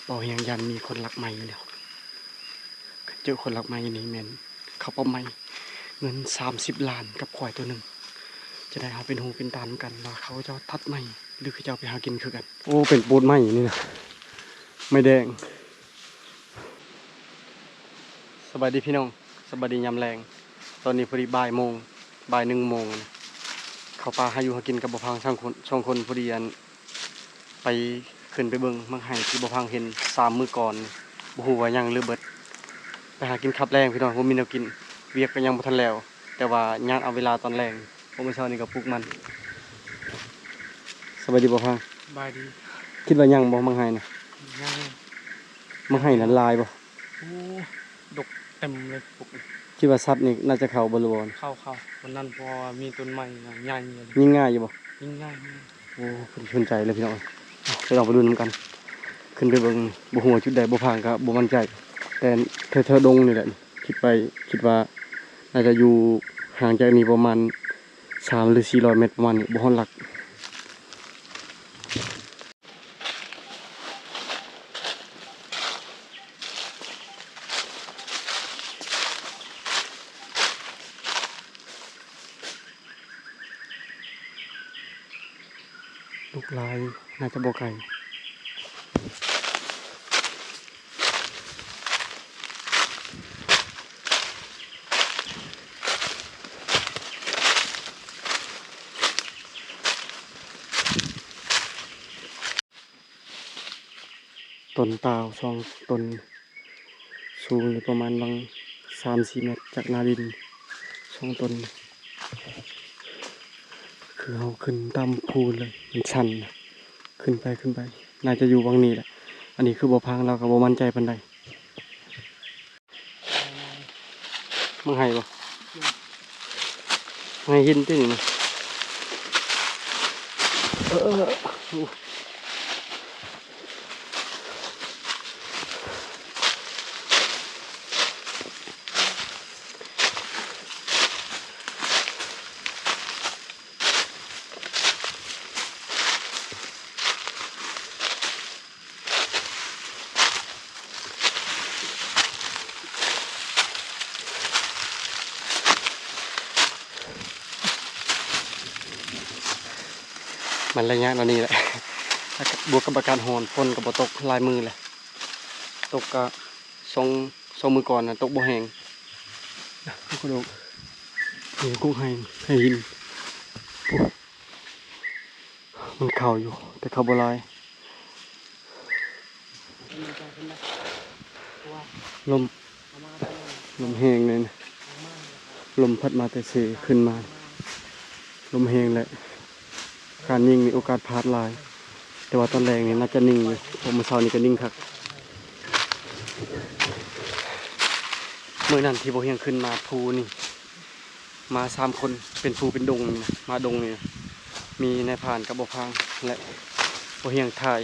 บ่อยังยันมีคนรักไม้อยู่แล้วเจอคนรักไม้นี่แม่นเขาป้อมไม้เงิน30 ล้านกับควายตัวหนึ่งจะได้เอาเป็นหูเป็นตามกันว่าเขาจะทัดไม้หรือเขาจะเอาไปหากินคือกันโอ้เป็นปูนไม้นี่นะไม่แดงสบายดีพี่น้องสบายดียามแรงตอนนี้พอดีบ่าย1 โมงนะเขาปลาให้อยู่หากินกับบ่พังช่องคนพอดีอันไปขึ้นไปเบิ่งมังไห้ที่บ่พังเห็น3 มื้อก่อนบ่ฮู้ว่ายังหรือเบิดไปหากินขับแรงพี่น้องบ่มีแนวกินเวียกก็ยังบ่ทันแล้วแต่ว่าญาติเอาเวลาตอนแรงผมมื้อเช้านี้ก็ปลุกมันสบายดีบ่พังบายดีคิดว่ายังบ่มังไห้น่ะยังมังไห้นั้นลายบ่โอ้ดกเต็มเลยปลุกคิดว่าสัตว์นี่น่าจะเข้าบ่รู้บ่เข้าวันนั้นพอมีต้นไม้ใหญ่เลยยิงง่ายอยู่บ่ยิ่งง่ายโอ้เพิ่นสนใจเลยพี่น้องไปลองไปดูนำกันขึ้นไปเบิ่งบ่ฮู้ว่าจุดใดบ่พังก็บ่มั่นใจแต่เธอดงนี่แหละคิดว่าน่าจะอยู่ห่างจากนี้ประมาณ3 หรือ 400 เมตรประมาณนี้บ่ฮอดหลักลูกลายน่าจะบ่ไกลต้นตาว2 ต้นสูงอยู่ประมาณวัง3-4 เมตรจากหน้าดิน2 ต้นคือเราขึ้นตามภูเลยมันชันขึ้นไปน่าจะอยู่วังนี้แหละอันนี้คือบ่พังเราก็บ่มั่นใจปานใดมึงให้บ่ให้หินตินี่นะมันระยะนั่นนี่แหละบวกกับอาการหอนฝนกับบ่ตกลายมือแหละตกก็สองมือก่อนนะตกบ่แห้งก็ดกนี่กุ้งให้หินมันเข่าอยู่แต่เขาบ่ลายลมแห้งเลยนะลมพัดมาแต่เสขึ้นมาลมแห้งเลยการนิ่งมีโอกาสพลาดลายแต่ว่าตอนแรงนี่น่าจะนิ่งอยู่ผมเมื่อเช้านี้ก็นิ่งครับเมื่อนั้นที่บ่เฮียงขึ้นมาภูนี่มา3 คนเป็นภูเป็นดงนะมาดงนี่มีนายพรานกับบ่พังและบ่เฮียงถ่าย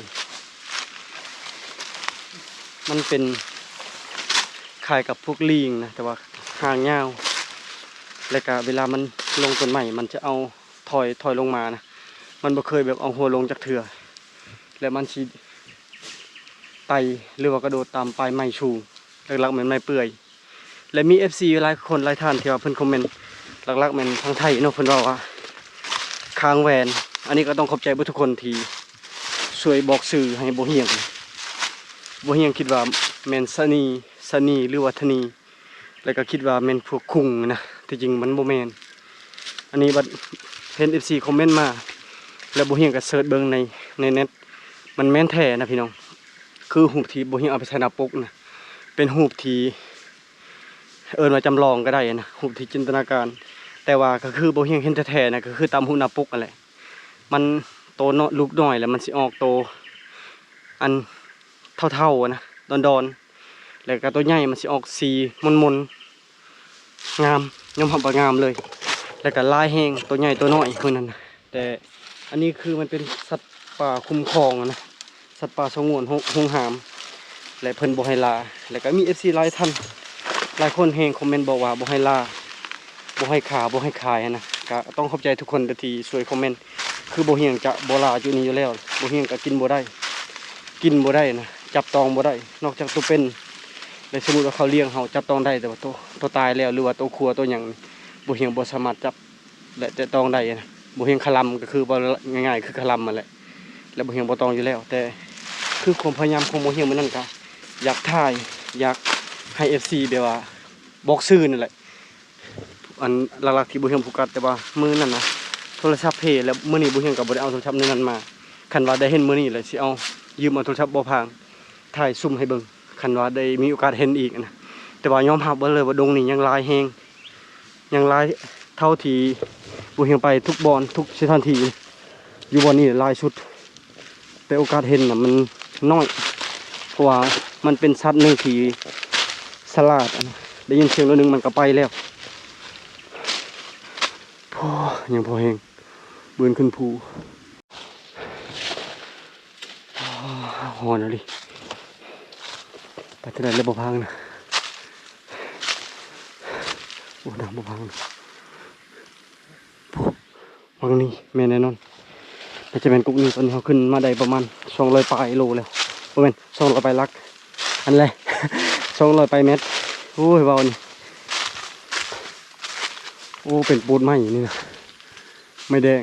มันเป็นคล้ายกับพวกลิงนะแต่ว่าหางยาวแล้วก็เวลามันลงต้นใหม่มันจะเอาถอยลงมานะมันบ่เคยแบบเอาหัวลงจากเถื่อแล้วมันสิไต่หรือว่ากระโดดตามปลายไม้ชูหลักๆเหมือนไม้เปื่อยและมี FC หลายคนหลายท่านที่ว่าเพิ่นคอมเมนต์หลักๆเหมือนทางไทยเนาะเพิ่นว่าค้างแวนอันนี้ก็ต้องขอบใจทุกคนที่ช่วยบอกสื่อให้บ่เฮียงคิดว่าแม่นสนีหรือว่าธนีแล้วก็คิดว่าแม่นพวกคุ้งนะที่จริงมันบ่แม่นอันนี้บัดเห็น FC คอมเมนต์มาแล้วบ่เฮียงก็เสิร์ชเบิ่งในเน็ตมันแม่นแท้นะพี่น้องคือรูปที่บ่เฮียงเอาไปใช้หน้าปกนะเป็นรูปที่ว่าจำลองก็ได้นะรูปที่จินตนาการแต่ว่าก็คือบ่เฮียงเห็นแท้ๆนะก็คือตามรูปหน้าปกนั่นแหละมันโตเนาะลูกน้อยแล้วมันสิออกโตอันเท่าๆนะดอนๆแล้วก็ตัวใหญ่มันสิออกสีมนๆงามยอมรับว่างามเลยแล้วก็ลายแห้งตัวใหญ่ตัวน้อยคือนั้นนะแต่อันนี้คือมันเป็นสัตว์ป่าคุ้มครองนะสัตว์ป่าสงวนห่วงหามและเพิ่นบ่ให้ลาแล้วก็มี FC หลายท่านหลายคนแฮงคอมเมนต์บอกว่าบ่ให้ลาบ่ให้ขาบ่ให้ขายนะก็ต้องขอบใจทุกคนที่ช่วยคอมเมนต์คือบ่เฮียงจะบ่ลาอยู่นี่อยู่แล้วบ่เฮียงก็กินบ่ได้นะ จับตองบ่ได้นอกจากตัวเป็นในสมมุติว่าเขาเลี้ยงเขาจับตองได้แต่ว่าตัวตายแล้วหรือว่าตัวครัวตัวหยังบ่เฮียงบ่สามารถจับและจะตองได้นะบ่เฮียงคลำก็คือบ่ง่ายๆคือคลำนั่นแหละแล้วบ่เฮียงบ่ตองอยู่แล้วแต่คือความพยายามของบ่เฮียงมันนั่นก็อยากถ่ายอยากให้ FC แบบว่าบอกชื่อนั่นแหละอันหลักๆที่บ่เฮียงโฟกัสแต่ว่ามื้อนั้นนะโทรศัพท์เพแล้วมื้อนี้บ่เฮียงก็บ่ได้เอาโทรศัพท์นั้นมาคันว่าได้เห็นมื้อนี้เลยสิเอายืมเอาโทรศัพท์บ่พางถ่ายซุ่มให้เบิ่งคันว่าได้มีโอกาสเห็นอีกนะแต่ว่ายอมรับเบิ่เลยว่าดงนี้ยังหลายแฮงยังหลายเท่าที่บ่เฮียงไปทุกบอนทุกสถานที่อยู่บ่อนนี้หลายชุดแต่โอกาสเห็นน่ะมันน้อยเพราะว่ามันเป็นสัตว์หนึงที่ฉลาดนะได้ยินเสียงตัวหนึงมันก็ไปแล้วพอยังพอแฮงบืนขึ้นภูหอนอะดิไปที่ไหนเลยบ่พังนะโอ้น้ำบ่พังนะวังนี้แม่นแน่นอนแต่จะเป็นกุ๊กนี้ตอนนี้เขาขึ้นมาได้ประมาณ200ปลายโลแล้วประมาณ200ปลายลักอันแรก200ปลายเมตรโอ้ยเบานี่โอ้เป็นปูนไม้นี่นะไม่แดง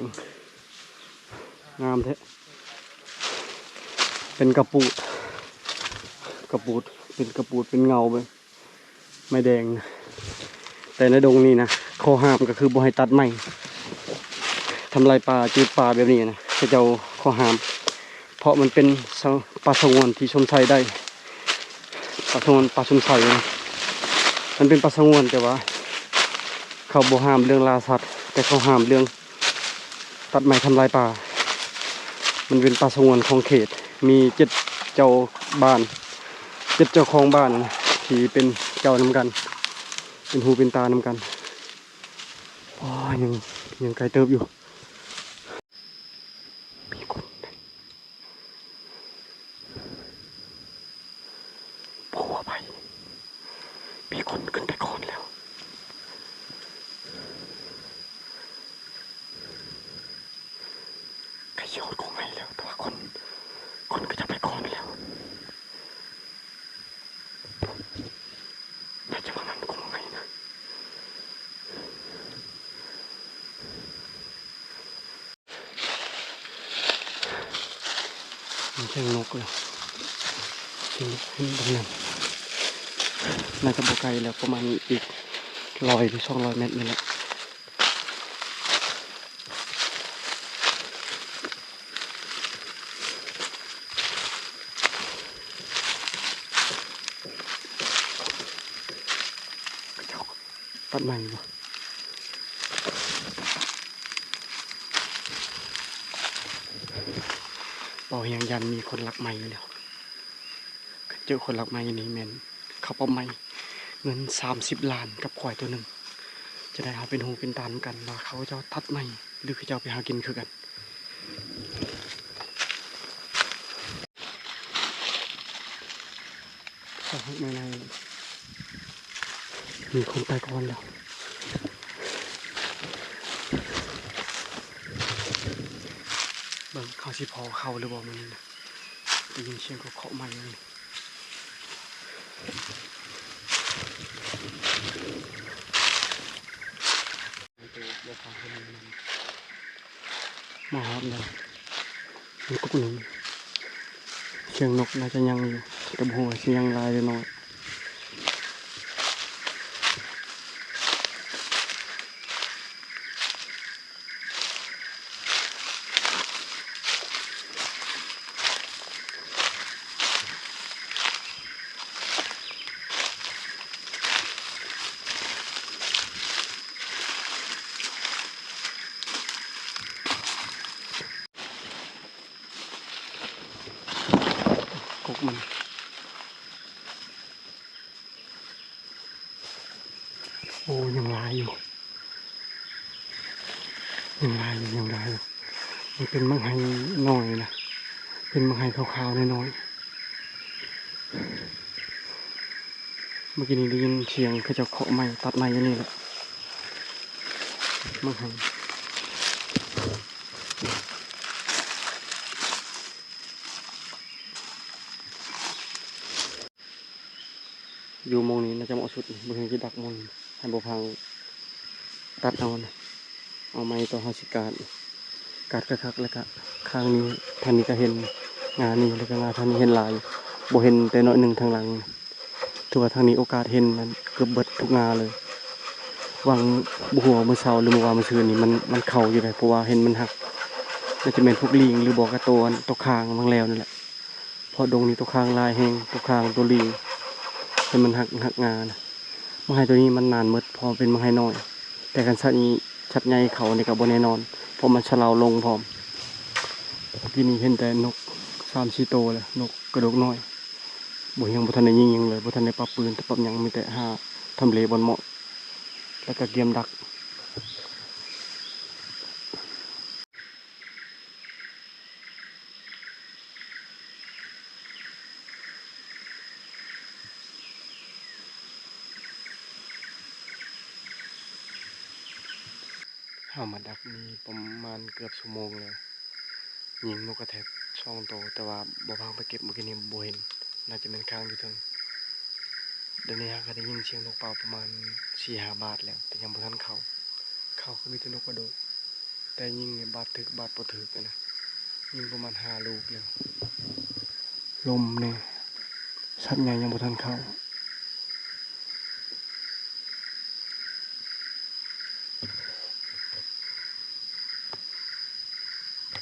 งามแท้เป็นกระปูดเป็นกระปูดเป็นเงาไปไม่แดงนะแต่ในดงนี้นะข้อห้ามก็คือบ่ให้ตัดไม้ทำลายป่าจืดป่าแบบนี้นะจะเจ้าข้อห้ามเพราะมันเป็นป่าสงวนที่ชมไทยได้ป่าสงวนป่าชมไทยนะมันเป็นป่าสงวนแต่ว่าเขาบ่ห้ามเรื่องล่าสัตว์แต่เขาห้ามเรื่องตัดไม้ทำลายป่ามันเป็นป่าสงวนของเขตมี7เจ้าบ้าน7เจ้าของบ้านที่เป็นเจ้านำกันเป็นหูเป็นตานำกันอ๋อยังไกลเติบอยู่มีคนบอกว่าไปมีคนขึ้นไปก่อนแล้วใครโยนคงไม่แล้วแต่ว่าคนก็จะไปก่อนแล้วแต่จะว่ามันคงไม่นะมันเชิงนกเลยเชิงนกขึ้นตรงนั้นน่าจะบไกลแล้วประมาณอีก100 หรือ 200 เมตรนี่แหละตัดใหม่บ่บอกยังยันมีคนรักใหม่แล้วเจอคนรักใหม่นี่แมนเขาป้อมใหม่เงิน30 ล้านกับควายตัวหนึ่งจะได้เอาเป็นหูเป็นตามกันว่าเขาจะตัดใหม่หรือเขาจะเอาไปหากินคือกันไม่ในมีคนไปก่อนแล้วเบิ่งเขาสิพอเขาหรือบอกมันนี่นะได้ยินเสียงเขาเคาะใหม่เลยมาครับเลยมีกุ๊กหนึ่งเสียงนกน่าจะยังอยู่แต่หัวเสียงลายเลยน้อยกุ๊กมันโอ้ยังลายอยู่ยังลายอยู่มันเป็นมังไห้น้อยนะเป็นมังไห้ขาวๆน้อยๆเมื่อกี้นี้ได้ยินเสียงเขาจะเคาะไม้ตัดไม้อย่างนี้แหละมังไห้ อยู่หมองนี้น่าจะเหมาะสุดบ่เห็นสิดักหมองนี้ให้บ่พังตัดเอานะเอาไม้ต่อเฮาสิการคักๆแล้วก็ข้างนี้ทางนี้ก็เห็นงานี้แล้วก็งาทางนี้เห็นหลายบ่เห็นแต่น้อยหนึงทางหลังถือว่าทางนี้โอกาสเห็นมันเกือบเบิดทุกงาเลยวังบ่ฮู้ว่ามื้อเช้าหรือเมื่อวานมื้อซื่นนี่มันเข้าอยู่ได้เพราะว่าเห็นมันหักน่าจะเป็นพวกลิงหรือบ่กระโตนตกค้างบางแล้วนั่นแหละเพราะดงนี้ตกค้างลายแฮงตกค้างตัวลิงเห็นมันหักงานะมังไห้ตัวนี้มันนานหมดพอเป็นมังไห้น้อยแต่กันสัตว์นี้ชัดใหญ่เขานี่ก็บ่แน่นอนเพราะมันชะลาลงพร้อมเมื่อกี้นี้เห็นแต่นก3-4ตัวเลยนกกระดกน้อยบ่ยังบ่ทันได้ยิงหยังเลยบ่ทันได้ปรับปืนแต่ปรับหยังมีแต่หาทำเลบนเหมาะแล้วก็เกมดักเฮามาดักนี่ประมาณเกือบชั่วโมงแล้วยิงนกกระแทก2ตัวแต่ว่าบ่พาไปเก็บเมื่อกี้นี้บ่เห็นน่าจะเป็นค้างอยู่เทิงเดี๋ยวนี้ฮะก็ได้ยินเสียงนกเป่าประมาณ 4-5 บาทแล้วแต่ยังบ่ทันเข้าก็มีแต่นกกระโดดแต่ยิงนี่บาดถึกบาดบ่ถึกนะยิงประมาณ5ลูกแล้วลมเนี่ยสัตว์ใหญ่ยังบ่ทันเข้า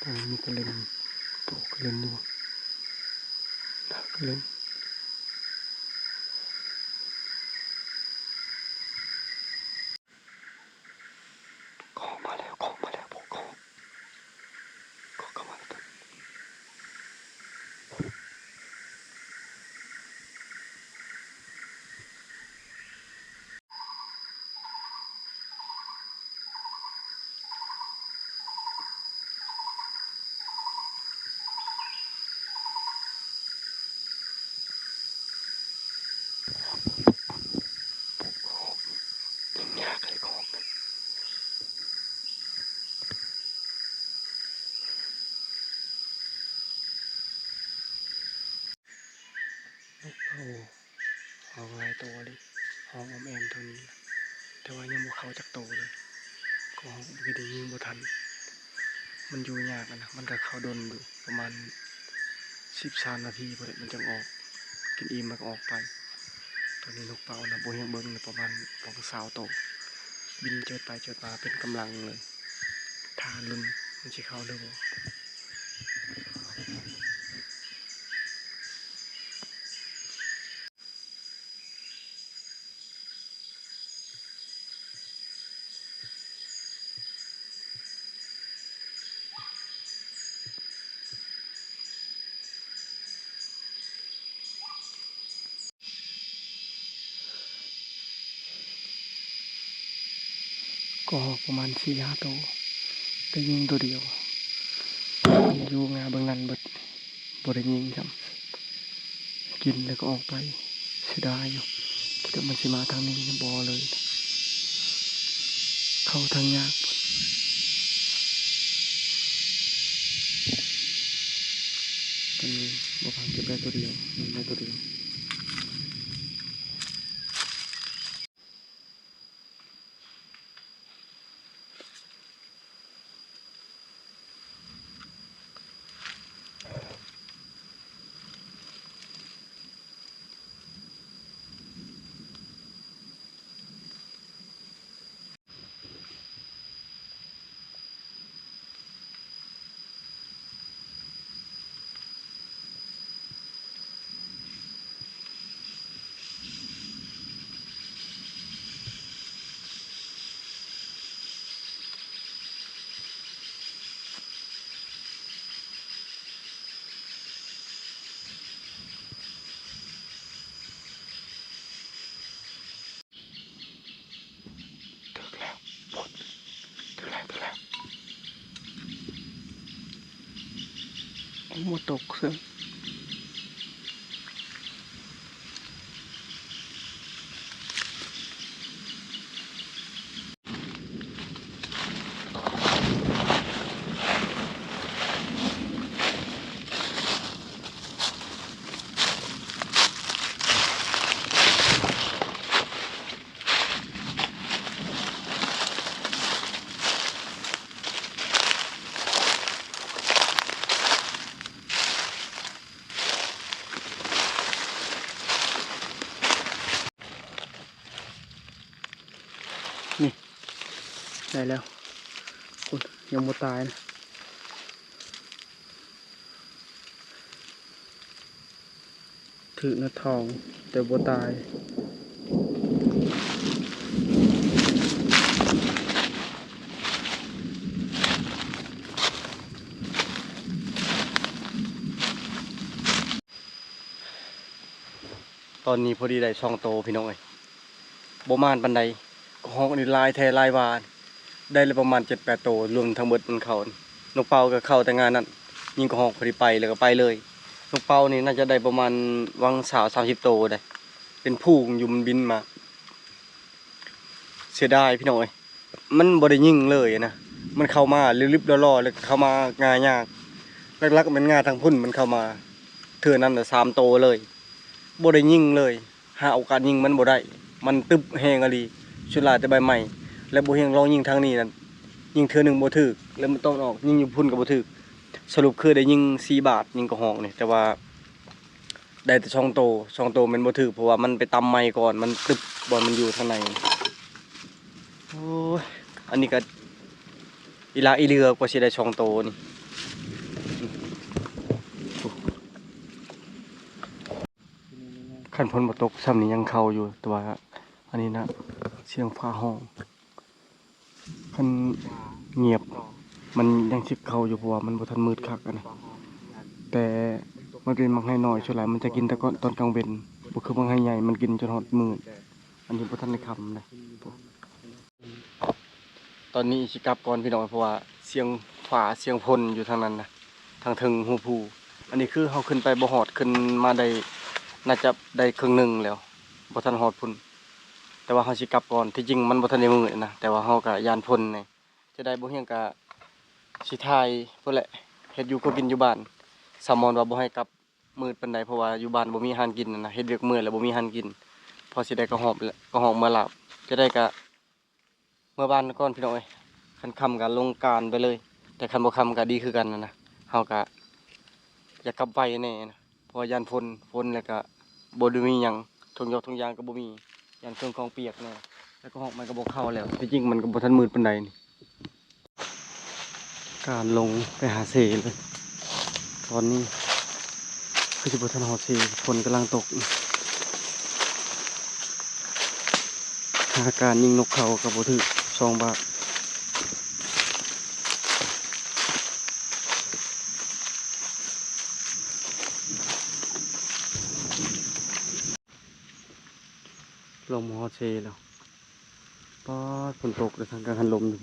ตรงนี้มีกระเล่นปลูกกระเล่นอยู่นะกระเล่นของมาแล้วพวกของเข้ามาแล้วยิงยากเลยของเอาหลายตัวเลยหอมอมแอมเท่านี้แต่ว่ายังบ่เข้าจักโตเลยก็บ่ได้ยิงบ่ทันมันอยู่ยากนะมันก็เข้าดนอยู่ประมาณ13 นาทีพอดีมันจะออกกินอิ่มมันก็ออกไปตอนนี้นกเป่านะบ่เห็นเบิ่งเลยประมาณ20โตวบินเจิดไปเจิดมาเป็นกำลังเลยทาลุ้นมันสิเข้าหรือบ่ก็ประมาณ4-5โตวได้ยิงตัวเดียวมันอยู่งาเบิ่งนั้นเบิดบ่ได้ยิงซ้ำกินแล้วก็ออกไปเสียดายอยู่คิดว่ามันสิมาทางนี้บ่เลยเข้าทางยากตอนนี้บ่พังเก็บได้ตัวเดียวยิงได้ตัวเดียวถึกแล้วหมดถึกแล้วหมดตกเสื้อ ได้แล้วคุณยังบ่ตายนะถือหน้าทองแต่บ่ตายตอนนี้พอดีได้ช่องโตพี่น้องเอ้ยบ่มานปานใดก็ฮ้องนี่ลายแท้ลายวานได้เลยประมาณ 7-8 โตรวมทั้งหมดมันเข้านกเป่าก็เข้าแต่งานนั้นยิงก็ฮ้องพอดีไปแล้วก็ไปเลยนกเป่านี่น่าจะได้ประมาณวังสาว30 โตได้เป็นผู้อยู่มันบินมาเสียดายพี่น้องเอ้ยมันบ่ได้ยิงเลยนะมันเข้ามาลิบๆล่อๆแล้วก็เข้ามาง่ายยากหลักๆมันง่ายทางพุ่นมันเข้ามาเทื่อนั้นน่ะ3 โตเลยบ่ได้ยิงเลยหาโอกาสยิงมันบ่ได้มันตึบแฮงอะลีชุดลายแต่ใบใหม่แล้วบ่เฮงลองยิงทางนี้นั่นยิงเทื่อหนึงบ่ถึกแล้วมันต้องออกยิงอยู่พุ่นก็บ่ถึกสรุปคือได้ยิง4 บาทยิงกระหองนี่แต่ว่าได้แต่2 โต2 โตมันบ่ถึกเพราะว่ามันไปตำไม้ก่อนมันตึบบอลมันอยู่ข้างในโอ้ยอันนี้ก็อีลาอีเรือกว่าสิได้2 โตนี่คันฝนบ่ตกซ้ำนี้ยังเข้าอยู่แต่ว่าอันนี้นะเสียงฟ้าห้องคันเงียบมันยังสิเข้าอยู่เพราะว่ามันบ่ทันมืดคักอันนี้แต่มันเป็นมังให้น้อยส่วนหลายมันจะกินแต่ก่อนตอนกลางเว้นบ่คือมังให้ใหญ่มันกินจนฮอดมืดอันนี้บ่ทันได้คำเลยตอนนี้สิกลับก่อนพี่น้องเพราะว่าเสียงฟ้าเสียงฝนอยู่ทางนั้นนะทางถึงหูภูอันนี้คือเฮาขึ้นไปบ่ฮอดขึ้นมาได้น่าจะได้ครึ่งหนึงแล้วบ่ทันฮอดพุ่นแต่ว่าเฮาสิกลับก่อนที่จริงมันบ่ทันได้มื้อนะแต่ว่าเฮาก็ย่านพ้นนี่จะได้บ่เฮียงก็สิถ่ายพุ่นแหละเฮ็ดอยู่ก็กินอยู่บ้านสามอนว่าบ่ให้กลับมืดปานใดเพราะว่าอยู่บ้านบ่มีอาหารกินนะเฮ็ดเวียกมื้อแล้วบ่มีอาหารกินพอสิได้กระหอบมาลาบจะได้ก็เมื่อบ้านก่อนพี่น้องเอ้ยคันค่ำก็ลงการไปเลยแต่คันบ่ค่ำก็ดีคือกันนะเฮาก็อยากกลับไวแน่นะเพราะว่าย่านฝนแล้วก็บ่ได้มีหยังทุ่งยางก็บ่มีย่านเครื่องของเปียกแน่แล้วก็หอกมันก็บ่เข้าแล้วที่จริงมันก็บ่ทันมืดปานใดนี่การลงไปหาเสเลยตอนนี้คือสิบ่ทันฮอดเสฝนกำลังตกหาการยิงนกเขาก็บ่ถึก2 บาทลมฮอดเซแล้วป๊อดฝนตกเลยทางกลางหันลมอยู่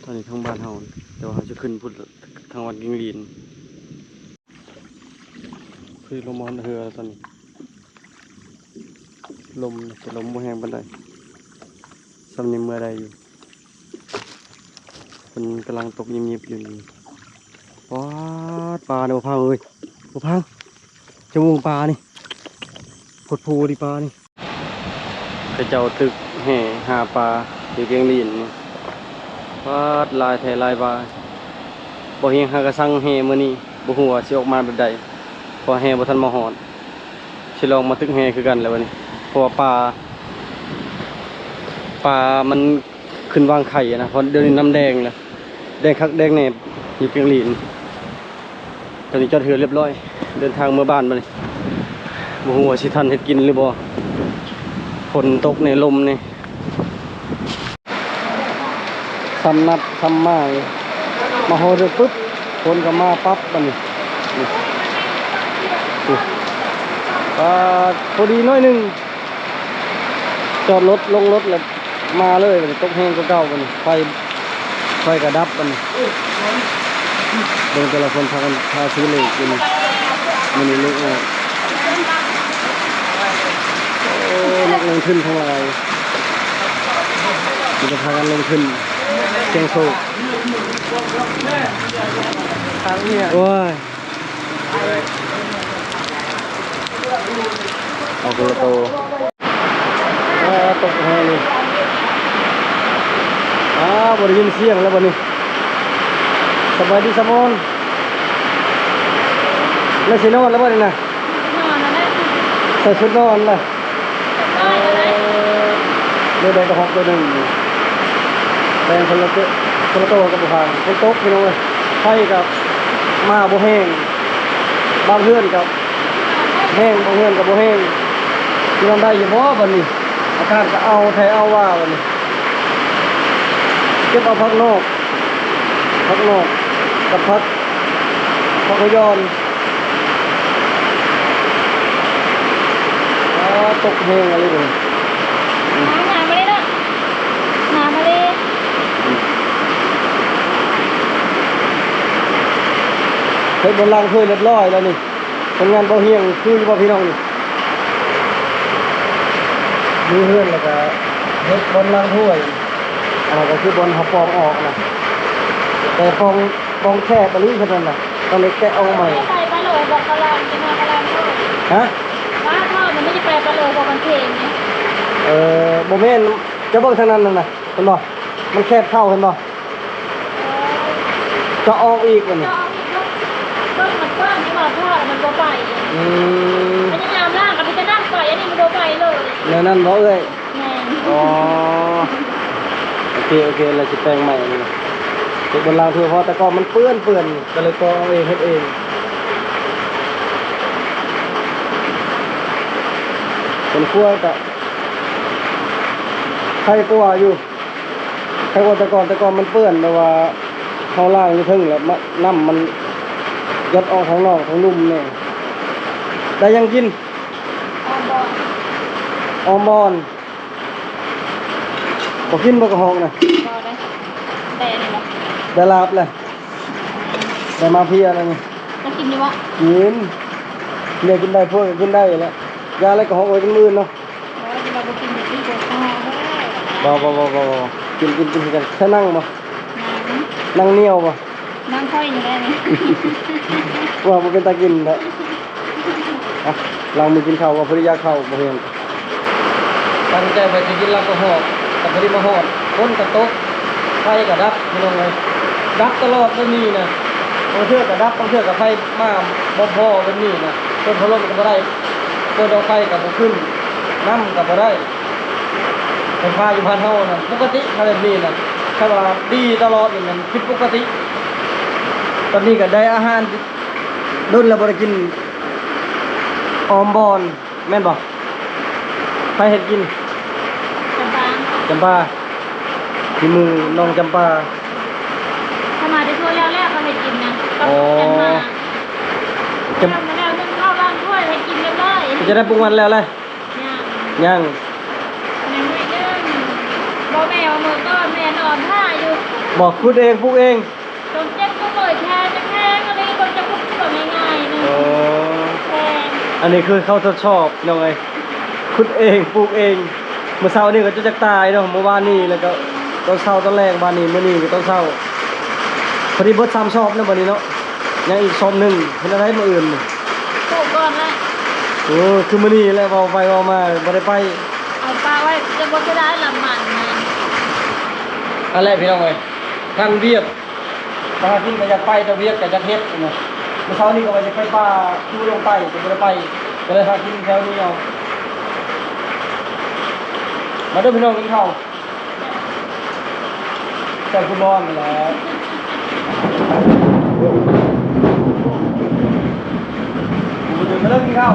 ตอนนี้ทั้งบ้านเฮาแต่ว่าเฮาจะขึ้นพุ่นทางวัดกิงลีนคือลมฮอดเฮือแล้วตอนนี้ลมแต่ลมบ่แห้งปานใดสำนี้เมื่อใดอยู่ฝนกำลังตกยิบๆอยู่นี่ป๊อดปลาเนี่ยบ่พังเอ้ยบ่พังจมูกปลานี่พดพูดิปลานี่กระเจ้าตึกแห่หาปลาอยู่เกียงลีนนี่ปลาลายแท้ลายปลาบ่เฮียงหากระสังแห่มื้อนี้บ่ฮู้ว่าสิออกมาแบบใดเพราะแห่บ่ทันมาฮอดสิลองมาตึกแห่คือกันแล้วบัดนี้เพราะว่าปลามันขึ้นวางไข่นะเพราะเดี๋ยวนี้น้ำแดงแล้วแดงคักแดงแน่อยู่เกียงลีนตอนนี้จอดเรือเรียบร้อยเดินทางเมื่อบ้านบัดนี้บ่ฮู้ว่าสิทันเฮ็ดกินหรือบ่ฝนตกในลมนี่ซ้ำนัดซ้ำไม้มาฮอดปุ๊บฝนก็มาปั๊บบัดนี้พอดีน้อยหนึงจอดรถลงรถแล้วมาเลยบัดนี้ตกแห้งก็เก่าบัดนี้ไฟก็ดับบัดนี้เบิ่งแต่ละคนพากันพาซื้อเลยกินมื้อนี้เลยนักลงทุนทั้งหลายจะพากันลงทุนเชียงโศกทางเนี่ยโอ้ยเอาคนละโตตกแห้งเลยบริยินเสียงแล้วบัดนี้สบายดีสมอนแล้วสินอนแล้วบัดนี้นะใส่ชุดนอนเลยเดี๋ยวได้กระหอบตัวหนึ่ง แต่งคนละโตกับบุพานคนตกพี่น้องเลยไฟกับมาบ่แห้งบางเพื่อนกับแห้งบางเพื่อนกับบ่แห้งที่ทำได้อยู่เพราะบัดนี้อาการก็เอาแท้เอาว่าบัดนี้เก็บเอาพักนอกกับพักยอนตกแห้งอะไรเลย น้ำมาเลยเนาะน้ำมาเลย เฮ็ดบนล่างเคยเรียบร้อยแล้วนี่ผลงานเบาเฮียงคืออยู่บ่พี่น้องนี่มีเฮือนแล้วก็เฮ็ดบนล่างถ้วยอันนั้นก็คือบนเขาปองออกนะแต่ปองแค่ปลีเท่านั้นน่ะต้องเลยแกะเอาใหม่ ไปปลาโหลบอกกะลามจะมากะลามโทษ ฮะ ว่าทอดมันไม่ได้ไปปลาโหลบอกมันเพลงเนี่ย บ่แม่นจะเบิ่งทางนั้นนั่นน่ะเห็นบ่มันแคบเข้าเห็นบ่จะออกอีกว่านี่ จะเอาอีกลูกต้นมันกว้างที่มาทอดมันโบไป อืม มันยังงามล่างกับพิจารณาไปอันนี้มันโบไปเลย แล้วนั่นบ่เอ้ย แม่ อ๋อโอเคเราจะแปลงใหม่นี่เฮ็ดบนล่างถ้วยเพราะแต่ก่อนมันเปื้อนก็เลยกรองเอาเองเฮ็ดเองเป็นครัวก็ใครกลัวอยู่ใครกลัวแต่ก่อนมันเปื้อนแต่ว่าข้างล่างนี่ถึงแล้วน้ำมันยัดออกข้างนอกของนุ่มเนี่ยได้ยังกิน ออมบอล ออมบอนบ่กินบ่กระหอกนะ บอลเลยแต่อะไรวะ ได้ลาบเลยได้มาเพียอะไรนี่ จะกินดีวะ กินเนี่ยกินได้พวกกินได้แล้วยาอะไรกระหอกไว้เป็นมื้อเนาะ เราไปกินเด็กที่โบอ๋อ บ่กินกันแค่นั่งบ่ น้ นั่งเหนียวบ่ ำน้ำค่อยอยู่ได้ไหม ว่าบ่เป็นตากินแท้อ่ะเรามือกินข้าวว่าภริยาข้าวบ่เห็นตั้งใจไปสิกินลาบกระหอกแต่พอดีมาฮอดคนกระตกไฟก็ดับพี่น้องเอ้ยดับตลอดแบบนี้นะบางเทื่อก็ดับบางเทื่อก็ไฟมาบ่พอแบบนี้นะต้นพะโล้ก็บ่ได้ต้นดอกไฟก็บ่ขึ้นน้ำก็บ่ได้ไฟฟ้าอยู่พันเฮานะปกติถ้าแบบนี้นะถ้าว่าดีตลอดนี่มันผิดปกติ ตอนนี้ก็ได้อาหารโดนแล้วบ่ได้กินออมบอนแม่นบ่ไปเฮ็ดกิน จำปา จำปาที่มือน้องจำปา ถ้ามาได้ทั่วแล้วเขาให้กินนะก็ อ๋อ จะมามาแล้วนึ่งข้าวร่างถ้วยให้กินเรียบร้อย จะได้ปรุงวันแล้วเลย เนี่ย ยัง ยังไม่นึ่งบ่แม่เอามือก้อนแม่นอนท่าอยู่ บอกพูดเองปรุงเอง จนเจ็บก็เลยแทนจะแข้งอะไรก็จะพูดแบบง่ายๆนึง อ๋อ แทง อันนี้คือเขาทดสอบน้องเอ้ยคุดเองปลูกเองเมื่อเช้านี่ก็จะตายเนาะเมื่อวานนี้แล้วก็ตอนเช้าตอนแรกวันนี้มื้อนี้ก็ตอนเช้าพอดีเบิด3ชอบเนาะบัดนี้เนาะยังอีกชอบหนึงเฮ็ดอะไรมื้ออื่นนี่ ปลูกก่อนละ โอ้คือมื้อนี้แหละเว้าไปเว้ามาบ่ได้ไป เอาปลาไว้จะบ่จะได้ลำมันนะ อันแรกพี่น้องเอ้ยทางเวียดปลากินก็อยากไปแต่เวียดก็อยากเฮ็ดนะเมื่อเช้านี้ก็ว่าจะไปปลาอยู่ลงใต้ก็บ่ได้ไปก็เลยพากินแถวนี้เอามาเด้อพี่น้องกินข้าวแต่คุณร้อนแหล้วคุณจะมาเลิกกินข้าว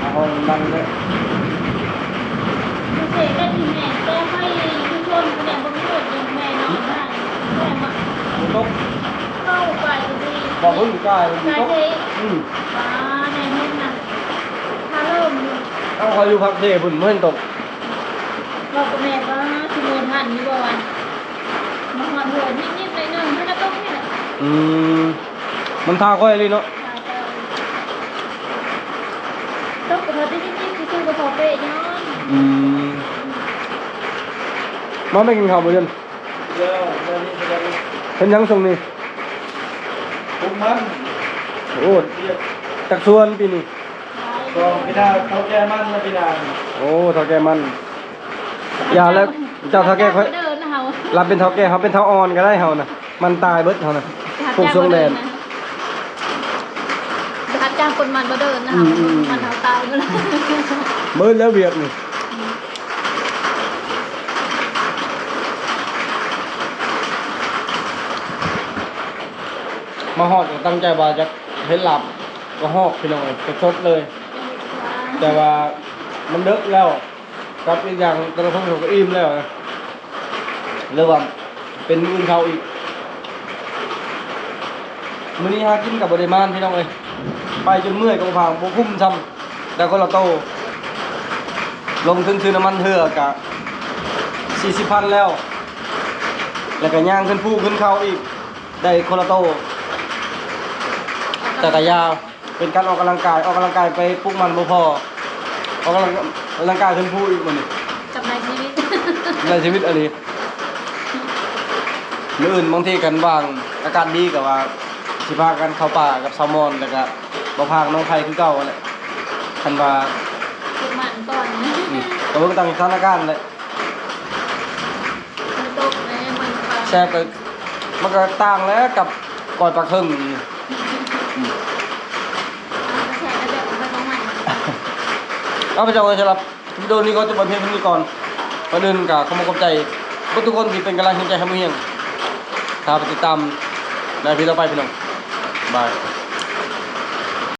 เอานั่งเลย ดูเสกได้ทีแม่แต่ให้ทุกคนเนี่ยบ่มีหมดยังแม่นอนได้แม่มา หมูต๊ก เข้าไปดี บอกเพิ่งอยู่ใกล้หมู ใช่ ต๊ก เท อืม ปลาในเฮ็ดน่ะถ้าเริ่ม เอาคอยอยู่พักเทพุ่นเมื่อนตก เราก็แม่ว่าสิโมทันนี่บ่วันมาหอดหัวนิดๆหน่อยๆให้เราต้องนี่แหละ อืมมันทาค่อยเลยเนาะ ต้องกระทบนิดๆคือๆกระทบเป๊ะย้อน อืมมาไม่กินข้าวบ่ยัน เดี๋ยวนี้จะได้ เป็นยังส่งนี่ ปุ๊บมัน โอ้จักส่วนปีนี้ ก็พี่ดาเขาแก้มันนะพี่ดา โอ้เท่าแก่มันอย่าแล้วเจ้าเท่าแก่ค่อย เดินนะเฮา รับเป็นเท่าแก่เขาเป็นเท่าอ่อนก็ได้เฮานะมันตายเบิดเฮานะ ปลูกทรงแดน รับจ้างคนมันบ่เดินนะเฮามันเฮาตายบ่ล่ะ เบิดแล้วเวียกนี่มาฮอดก็ตั้งใจว่าจะเฮ็ดหลับก็ฮอกพี่น้องสดๆเลย แต่ว่ามันเดึกแล้วกับอีกอย่างแต่ละคนเขาก็อิ่มแล้วนะเรื่องว่าเป็นมื้อเขาอีกมื้อนี้หากินกับบริมานพี่น้องเอ้ยไปจนเมื่อยกองพางบ่คุ้มซ้ำแต่คนละโตลงทุนซื้อน้ำมันเถื่อกะ40,000แล้วแล้วก็ย่างขึ้นภูขึ้นเขาอีกได้คนละโตแต่ก็ยาวเป็นการออกกำลังกายไปปลุกมันบ่พอออกกำลังกายขึ้นภูอีกมื้อนี้ กับในชีวิต ในชีวิตอะไรมื้ออื่นบางทีกันว่างอากาศดีก็ว่าสิพากันเข้าป่ากับแซลมอนแล้วก็บ่พาน้องไผคือเก่าแหละคันว่า ฝึกมันก่อนนะ ก็เบิ่งตามสถานการณ์แหละ มันตกในมันปลา แซ่บก็มันก็ต่างแล้วกับก่อยปลาครึ่ง แช่แล้วแบบมันต้องใหม่ เอาไปเจ้าเอ้ยสำหรับวิดีโอนี้ก็จะเพียงเท่านี้ก่อนก่อนอื่นก็ขอบคุณใจทุกคนที่เป็นกำลังใจให้มื้อเฮียงถ้าไปติดตามในพี่ต่อไปพี่น้องบาย